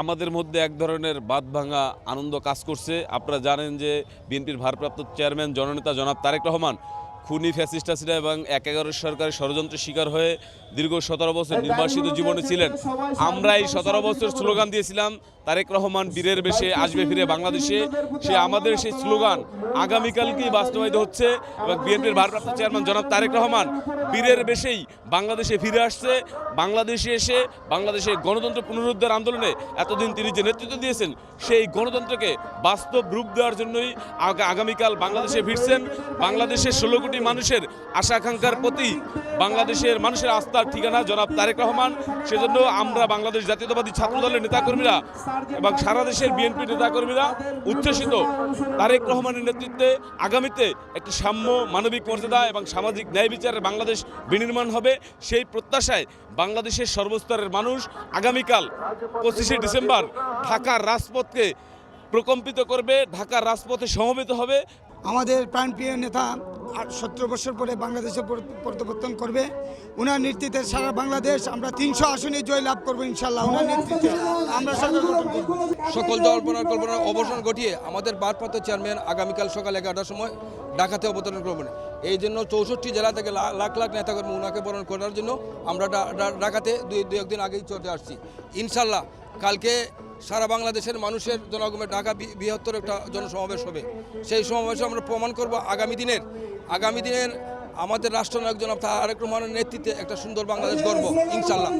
আমাদের মধ্যে এক ধরনের বাঁধ ভাঙা আনন্দ কাজ করছে। আপনারা জানেন যে বিএনপির ভারপ্রাপ্ত চেয়ারম্যান জননেতা জনাব তারেক রহমান খুনি ফ্যাসিস্ট হাসিনা এবং ১/১১ সরকারের ষড়যন্ত্রের শিকার হয়ে দীর্ঘ ১৭ বছর নির্বাসিত জীবনে ছিলেন। আমরা এই ১৭ বছর স্লোগান দিয়েছিলাম তারেক রহমান বীরের বেশে আসবে ফিরে বাংলাদেশে। সে আমাদের সেই স্লোগান আগামীকালকেই বাস্তবায়িত হচ্ছে এবং বিএনপির ভারপ্রাপ্ত চেয়ারম্যান জনাব তারেক রহমান বীরের বেশেই বাংলাদেশে ফিরে আসছে। বাংলাদেশে এসে বাংলাদেশে গণতন্ত্র পুনরুদ্ধার আন্দোলনে এতদিন তিনি যে নেতৃত্ব দিয়েছেন সেই গণতন্ত্রকে বাস্তব রূপ দেওয়ার জন্যই আগামীকাল বাংলাদেশে ফিরছেন। বাংলাদেশের ১৬ কোটি মানুষের আশা আকাঙ্ক্ষার প্রতি বাংলাদেশের মানুষের আস্থার ঠিকানা জনাব তারেক রহমান। সেজন্য আমরা বাংলাদেশ জাতীয়তাবাদী ছাত্রদলের নেতাকর্মীরা এবং সারা দেশের বিএনপি নেতাকর্মীরা উচ্ছ্বসিত। তারেক রহমানের নেতৃত্বে আগামীতে একটি সাম্য, মানবিক মর্যাদা এবং সামাজিক ন্যায় বিচারের বাংলাদেশ বিনির্মাণ হবে। সেই প্রত্যাশায় বাংলাদেশের সর্বস্তরের মানুষ আগামীকাল ২৫শে ডিসেম্বর ঢাকার রাজপথকে প্রকম্পিত করবে, ঢাকার রাজপথে সমবেত হবে। আমাদের প্রাণপ্রিয় নেতা ১৭ বছর পরে বাংলাদেশে প্রত্যাবর্তন করবে। ওনার নেতৃত্বে সারা বাংলাদেশ আমরা ৩০০ আসনে জয় লাভ করবো ইনশাল্লাহ। ওনার নেতৃত্বে আমরা সকল জল্পনার অবসান ঘটিয়ে আমাদের ভারপ্রাপ্ত চেয়ারম্যান আগামীকাল সকাল ১১টার সময় ঢাকাতে অবতরণ করবেন। এই জন্য ৬৪ জেলা থেকে লাখ লাখ নেতাকর্মী ওনাকে বরণ করার জন্য আমরা ঢাকাতে দুই একদিন আগেই চলে আসছি। ইনশাল্লাহ কালকে সারা বাংলাদেশের মানুষের জনগণে ঢাকা বৃহত্তর একটা জনসমাবেশ হবে। সেই সমাবেশে আমরা প্রমাণ করব আগামী দিনের আমাদের রাষ্ট্রনায়ক জনাব তারেক রহমানের নেতৃত্বে একটা সুন্দর বাংলাদেশ গড়ব ইনশাল্লাহ।